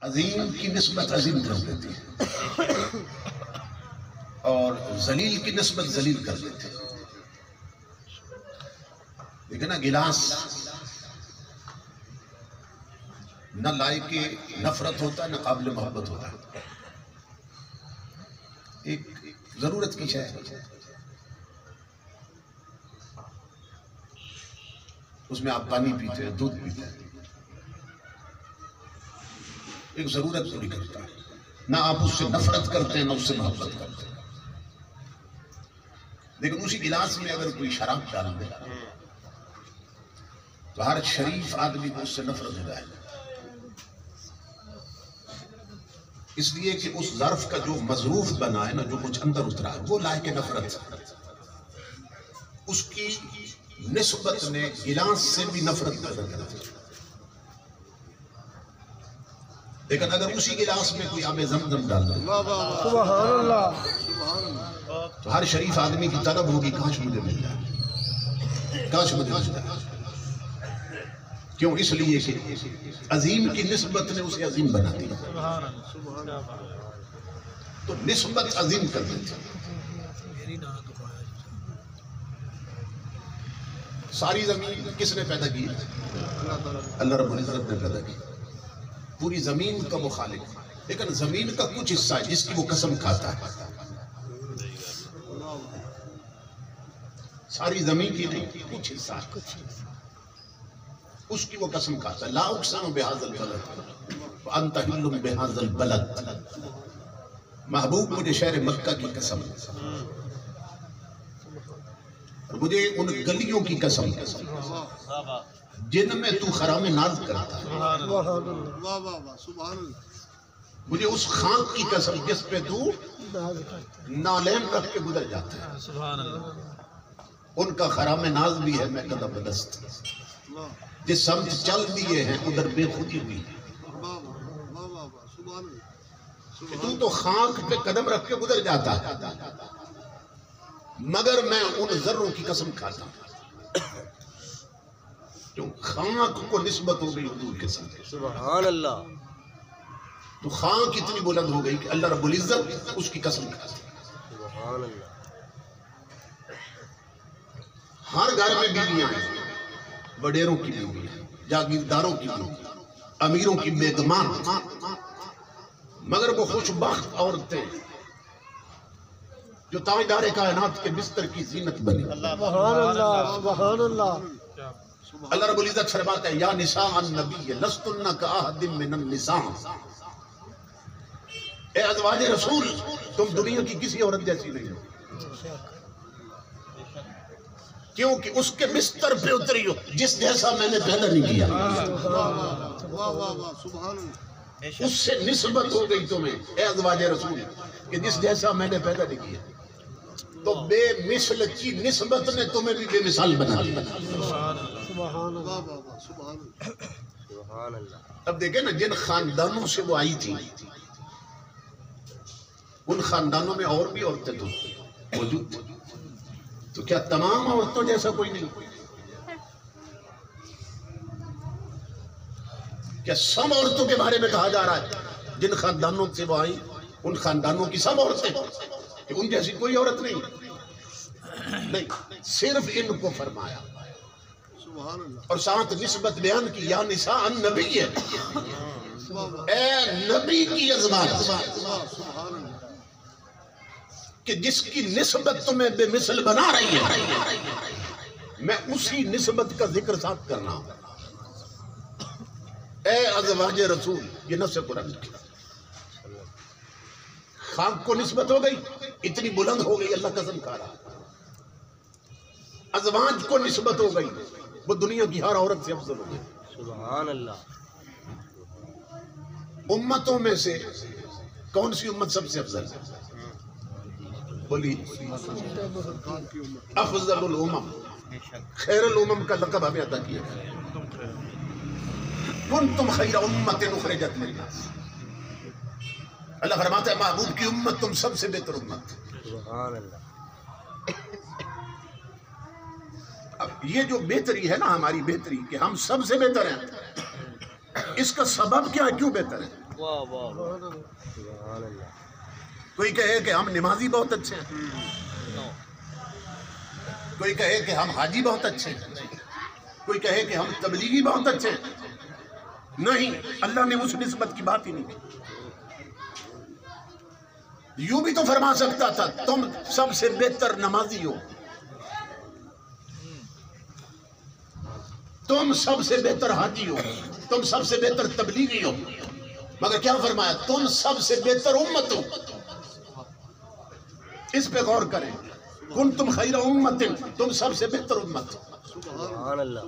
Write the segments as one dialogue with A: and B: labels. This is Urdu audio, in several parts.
A: عظیم کی نسبت عظیم کر دیتی ہے اور ذلیل کی نسبت ذلیل کر دیتی ہے. لیکن نا گلاس نہ لائق نفرت ہوتا ہے نہ قابل محبت ہوتا ہے. ایک ضرورت کی شے ہے، اس میں آپ پانی پیتے ہیں، دودھ پیتے ہیں، ایک ضرورت پوری کرتا ہے. نہ آپ اس سے نفرت کرتے ہیں نہ اس سے محبت کرتے ہیں. لیکن اسی گلاس میں اگر کوئی شراب ڈال دے تو ہر شریف آدمی کو اس سے نفرت ہو جائے گا، اس لیے کہ اس ظرف کا جو مظروف بنا ہے نا، جو کچھ اندر اترا ہے، وہ لائق نفرت ہے. اس کی نسبت نے گلاس سے بھی نفرت پیدا کر دی. لیکن اگر اسی گلاس میں کوئی آب زمزم ڈال دے
B: سبحان اللہ
A: تو ہر شریف آدمی کی طلب ہوگی کاش مجھے مل جائے، کاش مجھے مل جائے. کیوں؟ اس لیے کہ عظیم کی نسبت نے اسے عظیم بنا دیا. تو نسبت عظیم کر دیتی. ساری زمین کس نے پیدا کی؟ اللہ رب العزت نے پیدا کی. پوری زمین کا وہ خالق ہے، لیکن زمین کا کچھ حصہ ہے جس کی وہ قسم کھاتا ہے. ساری زمین کی نہیں، کچھ حصہ ہے اس کی وہ قسم کھاتا ہے. لا اقسم بہذا البلد وانت حل بہذا البلد. محبوب مجھے شہر مکہ کی قسم، مجھے ان گلیوں کی قسم جن میں تو خرام ناز کرتا ہے، مجھے اس خاک کی قسم جس پہ تو نالین رکھ کے گزر جاتا ہے. ان کا خرام ناز بھی ہے میں قدم بدست، جس سمت چل دیے ہیں ادھر بے خودی ہوئی. تو خاک پہ قدم رکھ کے گزر جاتا ہے، مگر میں ان ذروں کی قسم کھاتا ہوں جو خاک کو نسبت ہو گئی حضور کے ساتھ.
B: سبحان اللہ.
A: تو خاک اتنی بلند ہو گئی کہ اللہ رب العزت اس کی قسم کھاتا ہے.
B: سبحان اللہ.
A: ہر گھر میں بیویاں ہیں، وڈیروں کی بیویاں، جاگیرداروں کی بیویاں، امیروں کی بیگمان، مگر وہ خوش بخت عورتیں جو تاجدار کائنات کے بستر کی زینت بنی.
B: سبحان اللہ. سبحان اللہ.
A: اللہ رب العزت فرماتا ہے یا نساء النبی لستن کاحد من النساء. اے ازواج رسول تم دنیا کی کسی عورت جیسی نہیں ہو، کیونکہ اس کے بستر پہ اتری ہو جس جیسا میں نے پیدا نہیں کیا. اس سے نسبت ہو گئی تمہیں اے ازواج رسول کہ جس جیسا میں نے پیدا نہیں کیا. تو بے مثل کی نسبت نے تمہیں بھی بے مثال بنا دیا.
B: سبحان اللہ.
A: اب دیکھیں نا جن خاندانوں سے وہ آئی تھی ان خاندانوں میں اور بھی عورتیں تو موجود تھیں. تو کیا تمام عورتوں جیسا کوئی نہیں؟ کیا سب عورتوں کے بارے میں کہا جا رہا ہے جن خاندانوں سے وہ آئی ان خاندانوں کی سب عورتیں کہ ان جیسی کوئی عورت نہیں، صرف ان کو فرمایا اور ساتھ نسبت بیان کی یا نساء النبی ہے، اے نبی کی ازواج کہ جس کی نسبت تمہیں بے مثل بنا رہی ہے، میں اسی نسبت کا ذکر ساتھ کرنا ہوں. اے ازواج رسول، یہ نفس قرآن کی خاک کو نسبت ہو گئی، اتنی بلند ہو گئی اللہ قسم کھا رہا. ازواج کو نسبت ہو گئی، وہ دنیا کی ہر عورت سے افضل ہو گئی.
B: سبحان اللہ.
A: امتوں میں سے کون سی امت سب سے افضل ہے؟ بولی افضل الامم، خیر الامم کا لقب ہمیں عطا کیا ہے. کنتم خیر امت اخرجت للناس. اللہ فرماتا ہے محبوب کی امت تم سب سے بہتر امت.
B: سبحان اللہ.
A: اب یہ جو بہتری ہے نا ہماری بہتری کہ ہم سب سے بہتر ہیں، اس کا سبب کیا ہے؟ کیوں بہتر ہے؟
B: سبحان اللہ
A: کوئی کہے کہ ہم نمازی بہت اچھے ہیں، کوئی کہے کہ ہم حاجی بہت اچھے ہیں، کوئی کہے کہ ہم تبلیغی بہت اچھے ہیں. نہیں، اللہ نے اس نسبت کی بات ہی نہیں کی. یوں بھی تو فرما سکتا تھا تم سب سے بہتر نمازی ہو، تم سب سے بہتر حاجی ہو، تم سب سے بہتر تبلیغی ہو، مگر کیا فرمایا؟ تم سب سے بہتر امت ہو. اس پہ غور کریں. کنتم خیر امت، تم سب سے بہتر امت.
B: سبحان اللہ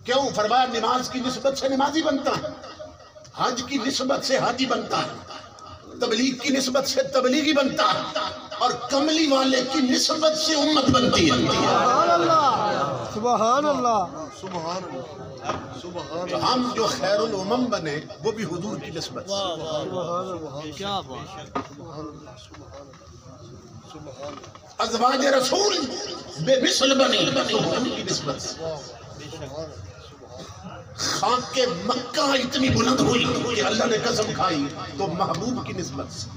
A: کیوں؟ فرمایا نماز کی نسبت سے نمازی بنتا ہے، حج کی نسبت سے حاجی بنتا ہے، تبلیغ کی نسبت سے تبلیغی بنتا ہے، اور کملی والے کی نسبت سے امت بنتی ہے.
B: سبحان اللہ سبحان اللہ
A: تو ہم جو خیر الامم بنے وہ بھی حضور کی نسبت سے.
B: کیا بات
A: ازواج رسول بے مثل بنی تو حضور کی نسبت سے. خاک مکہ اتنی بلند ہوئی کہ اللہ نے قسم کھائی تو محبوب کی نسبت سے.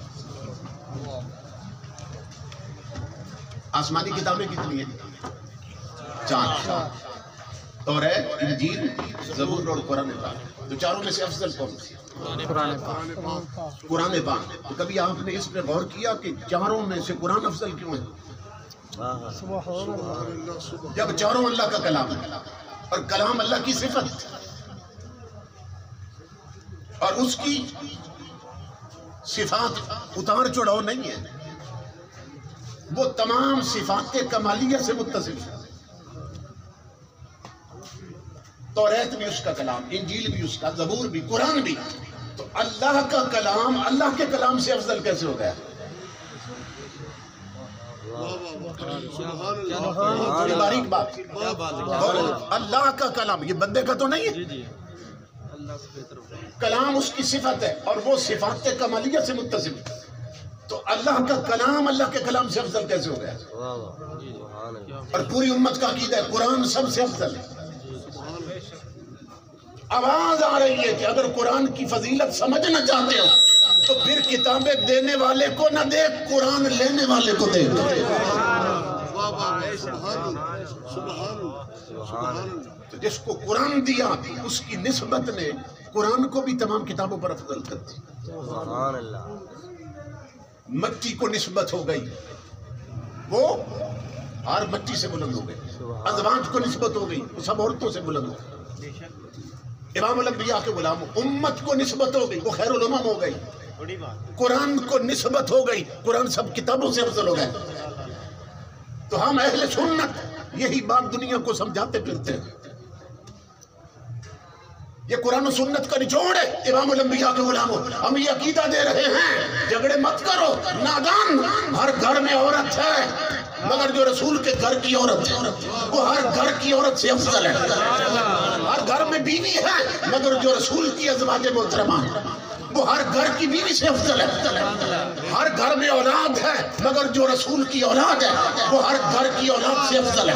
A: آسمانی کتابیں کتنی ہیں؟ 4. توریت، انجیل، زبور اور قرآن پاک. تو چاروں میں سے افضل کون سی؟ قرآن پاک. تو کبھی آپ نے اس پہ غور کیا کہ چاروں میں سے قرآن افضل کیوں ہے؟ جب چاروں اللہ کا کلام ہے اور کلام اللہ کی صفت اور اس کی صفات اتار چڑھاؤ نہیں ہے، وہ تمام صفات کمالیہ سے متصف ہے. توریت بھی اس کا کلام، انجیل بھی اس کا، زبور بھی، قرآن بھی. تو اللہ کا کلام اللہ کے کلام سے افضل کیسے ہو گیا؟ بڑی باریک بات. اللہ کا کلام یہ بندے کا تو نہیں ہے، کلام اس کی صفت ہے اور وہ صفات کمالیہ سے متصف ہے. تو اللہ کا کلام اللہ کے کلام سے افضل کیسے ہو گیا؟ اور پوری امت کا عقیدہ ہے قرآن سب سے افضل ہے. آواز آ رہی ہے کہ اگر قرآن کی فضیلت سمجھنا چاہتے ہو تو پھر کتابیں دینے والے کو نہ دے، قرآن لینے والے کو دے. تو جس کو قرآن دیا اس کی نسبت نے قرآن کو بھی تمام کتابوں پر افضل کر دی.
B: سبحان اللہ.
A: مٹی کو نسبت ہو گئی، وہ ہر مٹی سے بلند ہو گئی. ازواج کو نسبت ہو گئی، وہ سب عورتوں سے بلند ہو گئی. امام الانبیاء کے غلام. امت کو نسبت ہو گئی، وہ خیر الامم ہو گئی. قرآن کو نسبت ہو گئی، قرآن سب کتابوں سے افضل ہو گئے. تو ہم اہل سنت یہی بات دنیا کو سمجھاتے پھرتے ہیں. یہ قرآن و سنت کا نچوڑ ہے. امام الانبیاء کے غلاموں، ہم یہ عقیدہ دے رہے ہیں جھگڑے مت کرو، نادان. ہر گھر میں عورت ہے مگر جو رسول کے گھر کی عورت ہے وہ ہر گھر کی عورت سے افضل ہے. ہر گھر میں بیوی ہے مگر جو رسول کی ازواج محترمہ ہے وہ ہر گھر کی بیوی سے افضل ہے. ہر گھر میں اولاد ہے مگر جو رسول کی اولاد ہے وہ ہر گھر کی اولاد سے افضل ہے.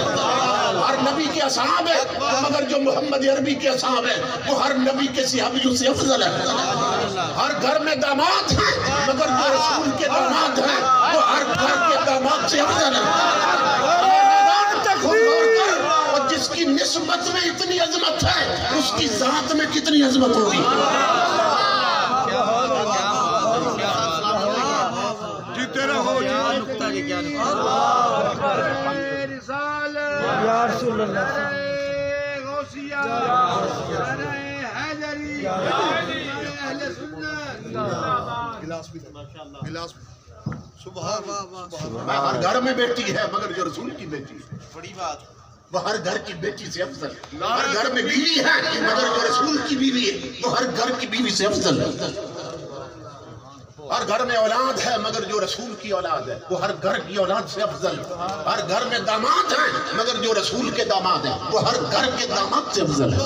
A: ہر نبی کے اصحاب ہے مگر جو محمد عربی کے اصحاب ہے وہ ہر نبی کے صحابیوں سے افضل ہے. ہر گھر میں داماد ہے مگر جو رسول کے داماد ہیں وہ ہر گھر کے داماد سے افضل ہے. اور جس کی نسبت میں اتنی عظمت ہے اس کی ذات میں کتنی عظمت ہوگی.
B: یا رسول اللہ.
A: ہر گھر میں بیٹی ہے مگر جو رسول کی بیٹی ہے بڑی بات، وہ ہر گھر کی بیٹی سے افضل. ہر گھر میں بیوی ہے مگر جو رسول کی بیوی ہے وہ ہر گھر کی بیوی سے افضل ہے. ہر گھر میں اولاد ہے مگر جو رسول کی اولاد ہے وہ ہر گھر کی اولاد سے افضل. ہر گھر میں داماد ہیں مگر جو رسول کے داماد ہیں وہ ہر گھر کے داماد سے افضل ہے.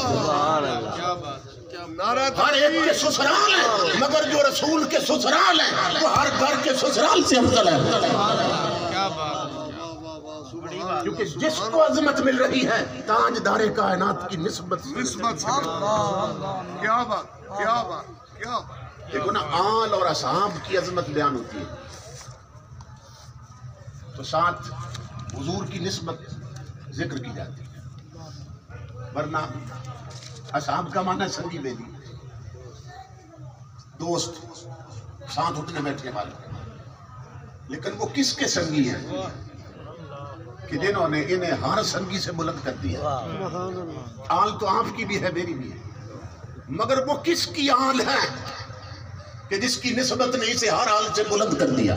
A: ہر ایک کے سسرال ہیں مگر جو رسول کے سسرال ہیں وہ ہر گھر کے سسرال سے افضل ہے. کیونکہ جس کو عظمت مل رہی ہے تاجدار کائنات کی نسبت سے.
C: کیا بات، کیا بات، کیا بات.
A: دیکھو نا آل اور اصحاب کی عظمت بیان ہوتی ہے تو ساتھ حضور کی نسبت ذکر کی جاتی ہے، ورنہ اصحاب کا معنی سنگی بیلی، دوست، ساتھ اٹھنے بیٹھنے والے، لیکن وہ کس کے سنگی ہیں کہ جنہوں نے انہیں ہر سنگی سے بلند کر دیا۔ آل تو آپ کی بھی ہے میری بھی ہے، مگر وہ کس کی آل ہے کہ جس کی نسبت نے اسے ہر آل سے بلند کر دیا۔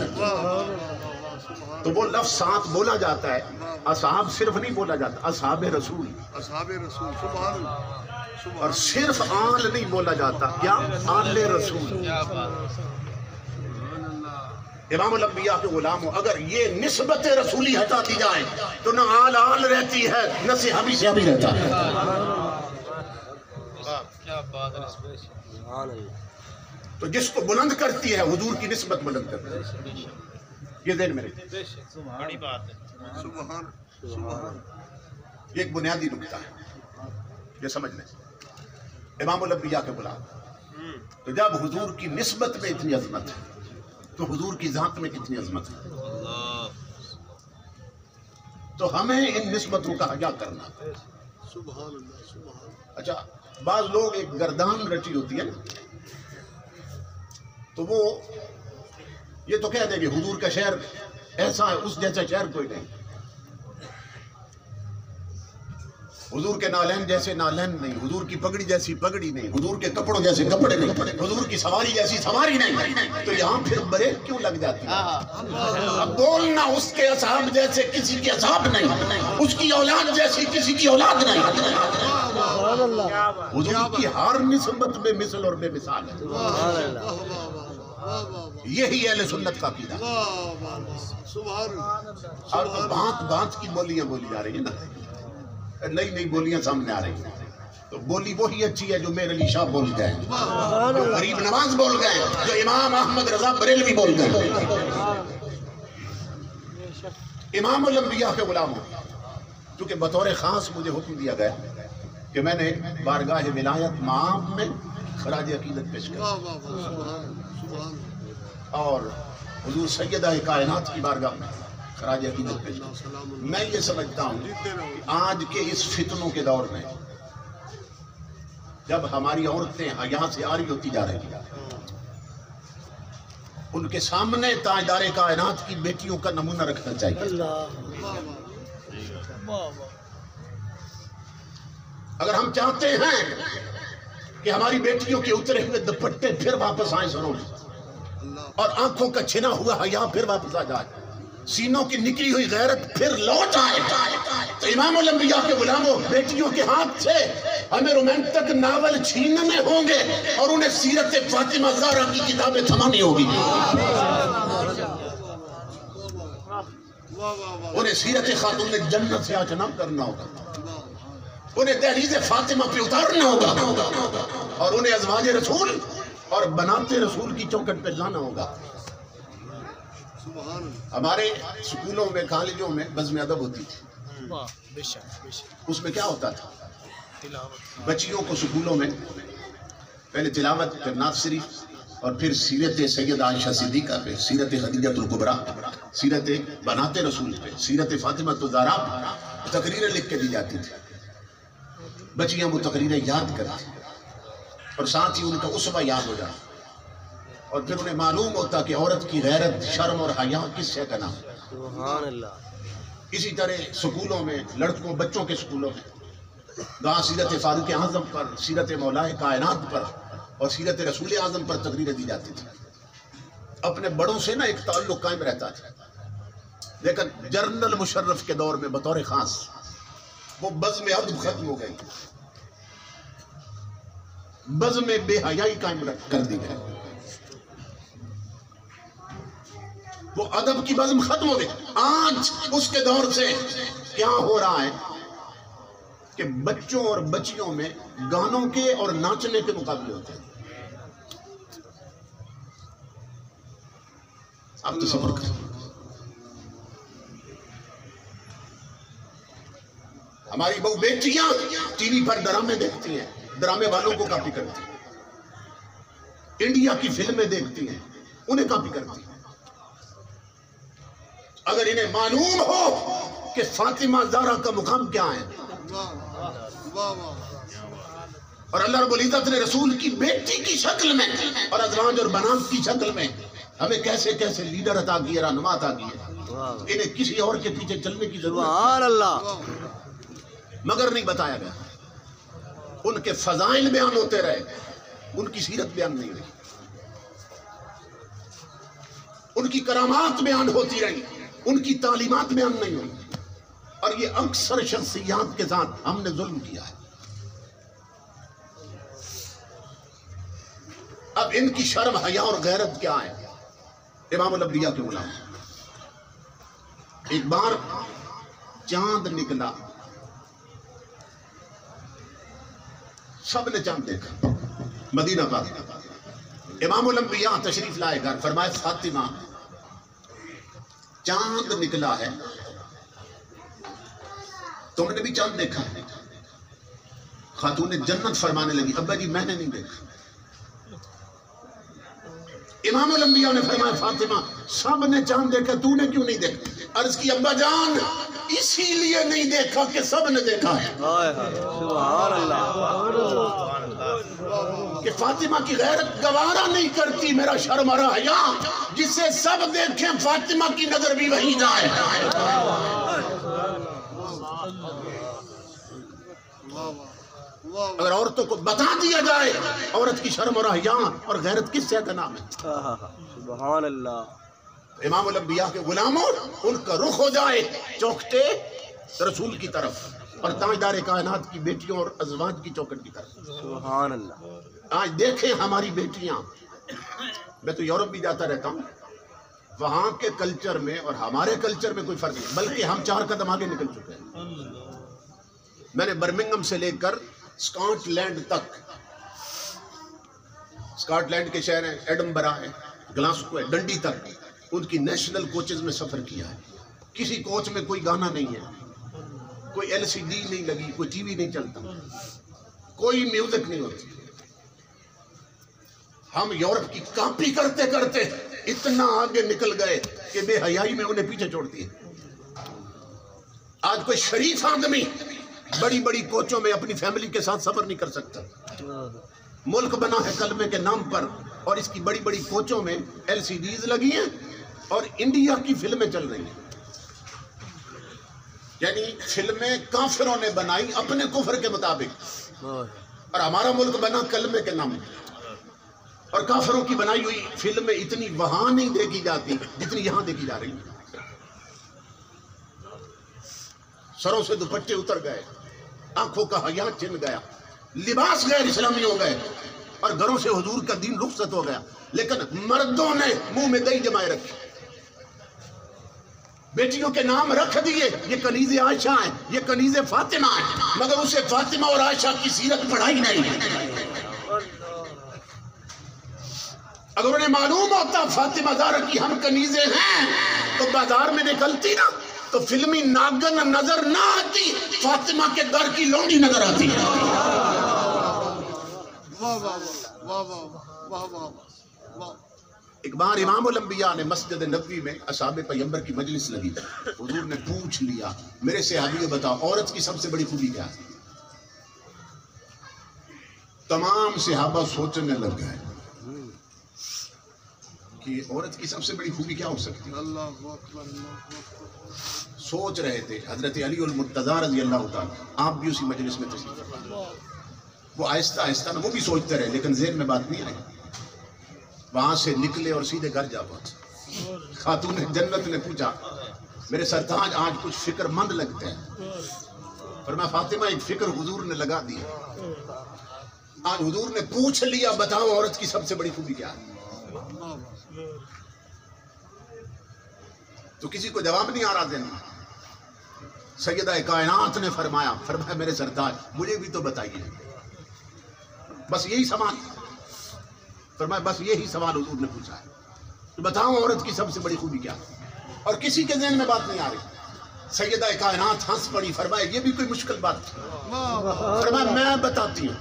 A: تو وہ لفظ ساتھ بولا جاتا ہے، اصحاب صرف نہیں بولا جاتا، اصحاب رسول،
C: اصحاب رسول، سبحان اللہ،
A: اور صرف آل نہیں بولا جاتا، کیا آل رسول۔ امام الانبیاء کے غلام ہو، اگر یہ نسبت رسولی ہٹا دی جائے تو نہ آل آل رہتی ہے نہ صحابی صحابی رہتا ہے۔ تو جس کو بلند کرتی ہے حضور کی نسبت بلند کرتی ہے، یہ ذہن میں رکھیں،
D: بڑی بات ہے۔
C: سبحان سبحان،
A: یہ ایک بنیادی نکتہ ہے، یہ سمجھ لیں۔ امام الانبیاء کے غلام، تو جب حضور کی نسبت میں اتنی عظمت ہے تو حضور کی ذات میں کتنی عظمت ہے، تو ہمیں ان نسبتوں کا حیا کرنا۔
C: سبحان اللہ، سبحان،
A: اچھا، بعض لوگ ایک گردان رچی ہوتی ہے نا، تو وہ یہ تو کہہ دیں گے حضور کا شہر ایسا ہے، اس جیسا شہر کوئی نہیں، حضور کے نالین جیسے نالین نہیں، حضور کی پگڑی جیسی پگڑی نہیں، حضور کے کپڑوں جیسے کپڑے نہیں، حضور کی سواری جیسی سواری نہیں، تو یہاں پھر بریک کیوں لگ جاتی ہے؟ اب بولنا اس کے اصحاب جیسے کسی کے اصحاب نہیں، اس کی اولاد جیسی کسی کی اولاد نہیں، حضور کی ہر نسبت میں مثل اور بے مثال ہے۔ یہی اہل سنت کا عقیدہ ہے۔
C: سبحان،
A: اور تو بانت بانت کی بولیاں بولی جا رہی ہیں نا، نئی نئی بولیاں سامنے آ رہی ہیں، تو بولی وہی اچھی ہے جو میر علی شاہ بول گئے، جو غریب نواز بول گئے، جو امام احمد رضا بریلوی بول گئے۔ امام الانبیاء کے غلام ہوں، چونکہ بطور خاص مجھے حکم دیا گیا کہ میں نے بارگاہ ولایت معاب میں خراج عقیدت پیش کر، اور حضور سیدہ کائنات کی بارگاہ میں خراج عقیدت پیش کر۔ میں یہ سمجھتا ہوں کہ آج کے اس فتنوں کے دور میں جب ہماری عورتیں حیا سے عاری ہوتی جا رہی ہیں، ان کے سامنے تاجدار کائنات کی بیٹیوں کا نمونہ رکھنا چاہیے۔ اگر ہم چاہتے ہیں کہ ہماری بیٹیوں کے اترے ہوئے دوپٹے پھر واپس آئیں ضرور، اور آنکھوں کا چھنا ہوا حیا پھر واپس آ جائے، سینوں کی نکلی ہوئی غیرت پھر لوٹ آئے، تو امام الانبیاء کے غلاموں، بیٹیوں کے ہاتھ سے ہمیں رومانٹک ناول چھیننے ہوں گے اور انہیں سیرت فاطمہ زہرا کی کتابیں تھمانی ہوگی، انہیں سیرت خاتون جنت سے آشنا کرنا ہوگا، انہیں دہلیز فاطمہ پہ اتارنا ہوگا، اور انہیں ازواج رسول اور بنات رسول کی چوکٹ پہ لانا ہوگا۔ ہمارے سکولوں میں کالجوں میں بزم ادب ہوتی تھی، اس میں کیا ہوتا تھا؟ بچیوں کو سکولوں میں پہلے تلاوت، پھر نعت شریف، اور پھر سیرت سیدہ عائشہ صدیقہ پہ، سیرت خدیجہ الکبریٰ، سیرت بنات رسول پہ، سیرت فاطمہ الزہرا پہ تقریریں لکھ کے دی جاتی تھی۔ بچیاں وہ تقریریں یاد کرتی اور ساتھ ہی ان کا اسوہ یاد ہو جاتا، اور پھر انہیں معلوم ہوتا کہ عورت کی غیرت، شرم اور حیا کس شے کا نام ہے۔
B: سبحان اللہ۔
A: اسی طرح سکولوں میں، لڑکوں بچوں کے سکولوں میں جہاں سیرت فاروق اعظم پر، سیرت مولا کائنات پر اور سیرت رسول اعظم پر تقریریں دی جاتی تھی، اپنے بڑوں سے نا ایک تعلق قائم رہتا تھا۔ لیکن جنرل مشرف کے دور میں بطور خاص وہ بزم ادب ختم ہو گئی، بزم بے حیائی قائم کر دی گئی، وہ ادب کی بزم ختم ہو گئی۔ آج اس کے دور سے کیا ہو رہا ہے کہ بچوں اور بچیوں میں گانوں کے اور ناچنے کے مقابلے ہوتے ہیں۔ آپ تصور کریں، ہماری بہو بیٹیاں ٹی وی پر ڈرامے دیکھتی ہیں، ڈرامے والوں کو کاپی کرتی ہیں، انڈیا کی فلمیں دیکھتی ہیں، انہیں کاپی کرتی ہیں۔ اگر انہیں معلوم ہو کہ فاطمہ زہرا کا مقام کیا ہے،
C: واہ واہ واہ
A: اور اللہ رب العزت نے رسول کی بیٹی کی شکل میں اور ازواج اور بنات کی شکل میں ہمیں کیسے کیسے لیڈر عطا کیے، رہنما عطا کیے، انہیں کسی اور کے پیچھے چلنے کی ضرورت
B: سبحان اللہ،
A: مگر نہیں بتایا گیا۔ ان کے فضائل بیان ہوتے رہے، ان کی سیرت بیان نہیں رہی، ان کی کرامات بیان ہوتی رہی، ان کی تعلیمات بیان نہیں ہوئی، اور یہ اکثر شخصیات کے ساتھ ہم نے ظلم کیا ہے۔ اب ان کی شرم حیا اور غیرت کیا ہے؟ امام الانبیاء کے غلام، ایک بار چاند نکلا، سب نے چاند دیکھا، مدینہ کا۔ امام الانبیاء تشریف لائے گھر، فرمائے فاطمہ چاند نکلا ہے، تم نے بھی چاند دیکھا ہے؟ خاتون جنت فرمانے لگی ابا جی میں نے نہیں دیکھا۔ امام الانبیاء نے فرمایا فاطمہ سب نے چاند دیکھا، تو نے کیوں نہیں دیکھا؟ عرض کی ابا جان اسی لیے نہیں دیکھا کہ سب نے دیکھا ہے،
B: سبحان اللہ،
A: کہ فاطمہ کی غیرت گوارا نہیں کرتی میرا شرم اور حیا، جسے سب دیکھیں فاطمہ کی نظر بھی وہیں جائے۔ اگر عورتوں کو بتا دیا جائے عورت کی شرم اور حیا اور غیرت کس سے کا نام ہے؟
B: سبحان اللہ،
A: امام الانبیاء کے غلاموں ان کا رخ ہو جائے چوکھٹے رسول کی طرف اور تاجدار کائنات کی بیٹیوں اور ازواج کی چوکٹ کی طرف۔
B: سبحان اللہ،
A: آج دیکھیں ہماری بیٹیاں، میں تو یورپ بھی جاتا رہتا ہوں، وہاں کے کلچر میں اور ہمارے کلچر میں کوئی فرق نہیں، بلکہ ہم 4 قدم آگے نکل چکے ہیں۔ میں نے برمنگھم سے لے کر اسکاٹ لینڈ تک، اسکاٹ لینڈ کے شہر ہیں ایڈنبرا ہے، گلاسکو ہے، ڈنڈی تک ان کی نیشنل کوچز میں سفر کیا ہے۔ کسی کوچ میں کوئی گانا نہیں ہے، کوئی ایل سی ڈی نہیں لگی، کوئی ٹی وی نہیں چلتا، کوئی میوزک نہیں ہوتی۔ ہم یورپ کی کاپی کرتے کرتے اتنا آگے نکل گئے کہ بے حیائی میں انہیں پیچھے چھوڑ دیے۔ آج کوئی شریف آدمی بڑی بڑی کوچوں میں اپنی فیملی کے ساتھ سفر نہیں کر سکتا۔ ملک بنا ہے کلمے کے نام پر، اور اس کی بڑی بڑی کوچوں میں ایل سی ڈیز لگی ہیں اور انڈیا کی فلمیں چل رہی ہیں، یعنی فلمیں کافروں نے بنائی اپنے کفر کے مطابق، اور ہمارا ملک بنا کلمے کے نام پر، اور کافروں کی بنائی ہوئی فلمیں اتنی وہاں نہیں دیکھی جاتی جتنی یہاں دیکھی جا رہی ہیں۔ سروں سے دوپٹے اتر گئے، آنکھوں کا حیا چھن گیا، لباس غیر اسلامی ہو گئے، اور گھروں سے حضور کا دین رخصت ہو گیا، لیکن مردوں نے منہ میں دہی جمائے رکھی، بیٹیوں کے نام رکھ دیے، یہ کنیز عائشہ ہیں، یہ کنیز فاطمہ ہیں، مگر اسے فاطمہ اور عائشہ کی سیرت پڑھائی نہیں۔ اگر انہیں معلوم ہوتا فاطمہ زہرا کی ہم کنیزیں ہیں تو بازار میں نکلتی نا تو فلمی ناگن نظر نہ آتی، فاطمہ کے گھر کی لونڈی نظر آتی ہے۔
C: واہ واہ واہ واہ واہ واہ واہ۔
A: ایک بار امام الانبیاء نے مسجد نبوی میں اصحاب پیغمبر کی مجلس لگی، حضور نے پوچھ لیا میرے صحابی بتاؤ عورت کی سب سے بڑی خوبی کیا ہے؟ تمام صحابہ سوچنے لگ گئے کہ عورت کی سب سے بڑی خوبی کیا ہو سکتی ہے؟
C: اللہ اکبر اللہ اکبر۔
A: سوچ رہے تھے۔ حضرت علی المرتضیٰ رضی اللہ تعالیٰ آپ بھی اسی مجلس میں تشریف فرما، وہ آہستہ آہستہ وہ بھی سوچتے رہے لیکن ذہن میں بات نہیں آئی۔ وہاں سے نکلے اور سیدھے گھر جا پہنچے۔ خاتون جنت نے پوچھا میرے سرتاج آج کچھ فکر مند لگتے ہیں، فرمایا فاطمہ ایک فکر حضور نے لگا دی، آج حضور نے پوچھ لیا بتاؤ عورت کی سب سے بڑی خوبی کیا ہے؟ تو کسی کو جواب نہیں آ رہا دینا۔ سیدہ کائنات نے فرمایا میرے سرتاج مجھے بھی تو بتائیے، بس یہی سوال، فرمایا بس یہی سوال حضور نے پوچھا ہے، تو بتاؤ عورت کی سب سے بڑی خوبی کیا ہے؟ اور کسی کے ذہن میں بات نہیں آ رہی۔ سیدہ کائنات ہنس پڑی، فرمایا یہ بھی کوئی مشکل بات تھی؟ فرمایا میں بتاتی ہوں۔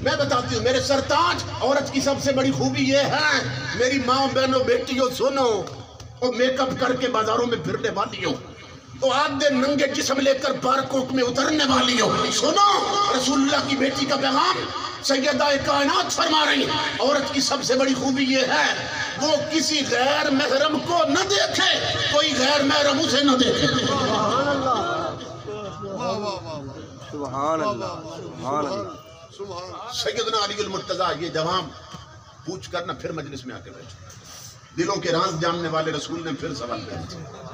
A: میں بتاتی ہوں، میرے سرتاج عورت کی سب سے بڑی خوبی یہ ہے، میری ماں بہنوں بیٹیوں سنو، اور میک اپ کر کے بازاروں میں پھرنے والی ہو، تو آدھے ننگے جسم لے کر پارکوں میں اترنے والی ہو، سنو رسول اللہ کی بیٹی کا پیغام سیدہ کائنات فرما رہی ہے، عورت کی سب سے بڑی خوبی یہ ہے وہ کسی غیر محرم کو نہ دیکھے، کوئی غیر محرم اسے نہ دیکھے۔
B: سبحان اللہ، سبحان اللہ۔
A: سیدنا علی المرتضیٰ یہ جواب پوچھ کر نہ پھر مجلس میں آ کے بیٹھے، دلوں کے راز جاننے والے رسول نے پھر سوال کیا،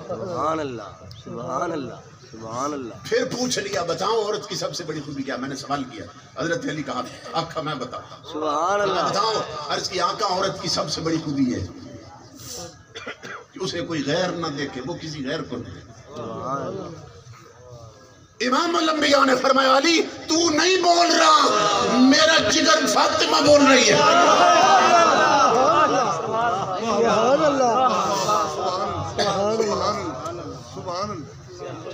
B: سبحان اللہ، سبحان اللہ، سبحان اللہ۔
A: پھر پوچھ لیا بتاؤ عورت کی سب سے بڑی خوبی کیا؟ میں نے سوال کیا، حضرت علی کہا آقا میں بتاتا ہوں۔
B: سبحان اللہ۔
A: بتاؤ، عرض کی آقا عورت کی سب سے بڑی خوبی ہے کہ اسے کوئی غیر نہ دیکھے، وہ کسی غیر کو نہ دیکھے۔
B: سبحان اللہ۔
A: امام الانبیاء نے فرمایا علی تو نہیں بول رہا، میرا جگر فاطمہ بول رہی ہے۔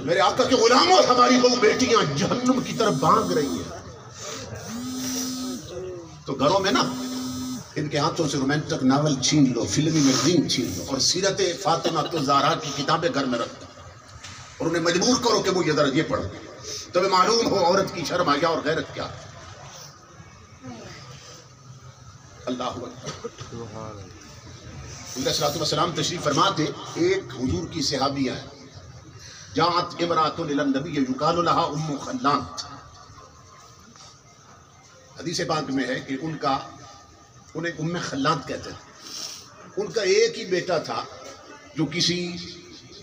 A: میرے آقا کے غلاموں، ہماری وہ بیٹیاں جہنم کی طرف بھاگ رہی ہیں، تو گھروں میں نا ان کے ہاتھوں سے رومانٹک ناول چھین لو، فلمی میگزین چھین لو، اور سیرت فاطمہ الزہرا کی کتابیں گھر میں رکھ دو، اور انہیں مجبور کرو کہ وہ یہ ذرا یہ پڑھو، تمہیں معلوم ہو عورت کی شرم حیا اور غیرت کیا ہے۔ اللہ اکبر۔ علیہ الصلوۃ والسلام تشریف فرما تھے، ایک حضور کی صحابیہ ہے، جاءت امرأۃ الی النبی یقال لها ام خلات، حدیث پاک میں ہے کہ انہیں ام خلات کہتے تھے، ان کا ایک ہی بیٹا تھا جو کسی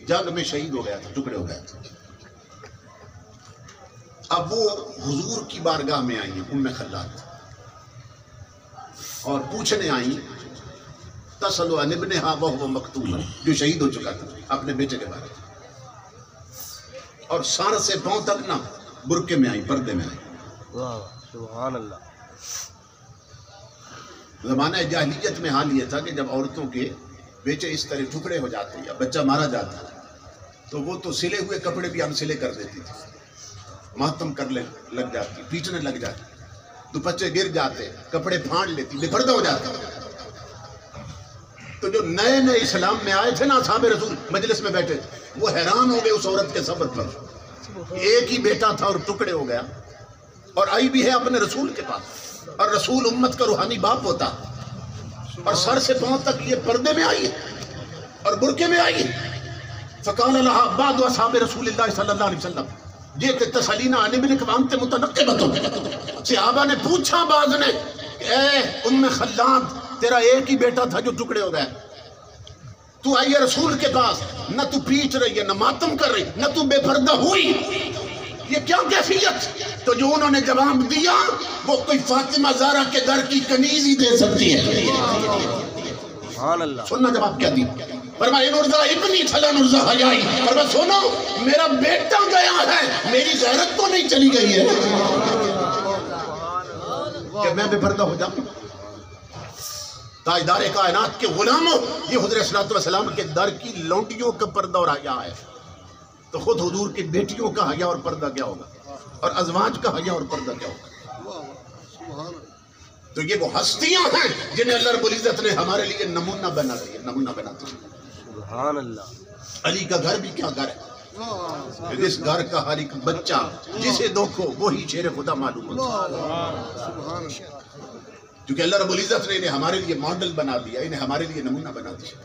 A: جنگ میں شہید ہو گیا تھا، ٹکڑے ہو گیا تھا۔ اب وہ حضور کی بارگاہ میں آئی ہیں ام خلات، اور پوچھنے آئی تسأل عن ابنها وهو مقتول، جو شہید ہو چکا تھا، اپنے بیٹے کے بارے میں، اور سر سے پاؤں تک نہ برقعے میں آئی، پردے میں آئی۔
B: واہ، سبحان اللہ۔
A: زمانہ جاہلیت میں حال یہ تھا کہ جب عورتوں کے بیٹے اس طرح ٹکڑے ہو جاتے یا بچہ مارا جاتا تو وہ تو سلے ہوئے کپڑے بھی انسلے کر دیتی تھی، ماتم کر لگ جاتی، پیٹنے لگ جاتی، دوپٹے گر جاتے، کپڑے پھاڑ لیتی، بے پردہ ہو جاتی۔ تو جو نئے نئے اسلام میں آئے تھے نا اصحاب رسول، مجلس میں بیٹھے تھے، وہ حیران ہو گئے اس عورت کے صبر پر، ایک ہی بیٹا تھا اور ٹکڑے ہو گیا، اور آئی بھی ہے اپنے رسول کے پاس، اور رسول امت کا روحانی باپ ہوتا، اور سر سے پاؤں تک یہ پردے میں آئی اور برقعے میں آئی۔ فقال لها بعض اصحاب رسول اللہ صلی اللہ علیہ وسلم جئت تسألین عن ابنک وانت متنقبۃ، صحابہ نے پوچھا بعض نے، اے ام خلات تیرا ایک ہی بیٹا تھا جو ٹکڑے ہو گئے، تو آئی ہے رسول کے پاس، نہ تو پیٹ رہی ہے، نہ ماتم کر رہی، نہ تو بے پردہ ہوئی، یہ کیا کیفیت؟ تو جو انہوں نے جواب دیا وہ کوئی فاطمہ زہرا کے در کی کنیز ہی دے سکتی ہے۔
B: سبحان اللہ۔
A: سننا جواب کیا دی، فرمایا نرزا ابنی فلا نرزا حیائی، فرمایا سنو میرا بیٹا گیا ہے، میری غیرت تو نہیں چلی گئی ہے کہ میں بے پردہ ہو جاؤں۔ تاجدار کائنات کے غلاموں، یہ حضور صلی اللہ علیہ وسلم کے در کی لونڈیوں کا پردہ اور حیا ہے، تو خود حضور کی بیٹیوں کا حیا اور پردہ کیا ہوگا، اور ازواج کا حیا اور پردہ کیا ہوگا۔ تو یہ وہ ہستیاں ہیں جنہیں اللہ رب العزت نے ہمارے لیے نمونہ بنا دیا، نمونہ بنا دیا۔
B: سبحان اللہ۔
A: علی کا گھر بھی کیا گھر ہے، جس گھر کا ہر ایک بچہ جسے دیکھو وہی شیر خدا معلوم ہوتا، کیونکہ اللہ رب العزت نے انہیں ہمارے لیے ماڈل بنا دیا، انہیں ہمارے لیے نمونہ بنا دیا۔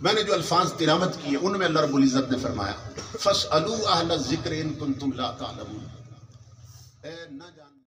A: میں نے جو الفاظ تلاوت کیے ان میں اللہ رب العزت نے فرمایا فَاسْأَلُوا أَهْلَ الذِّكْرِ إِن كُنتُمْ لَا تَعْلَمُونَ، اے نہ جان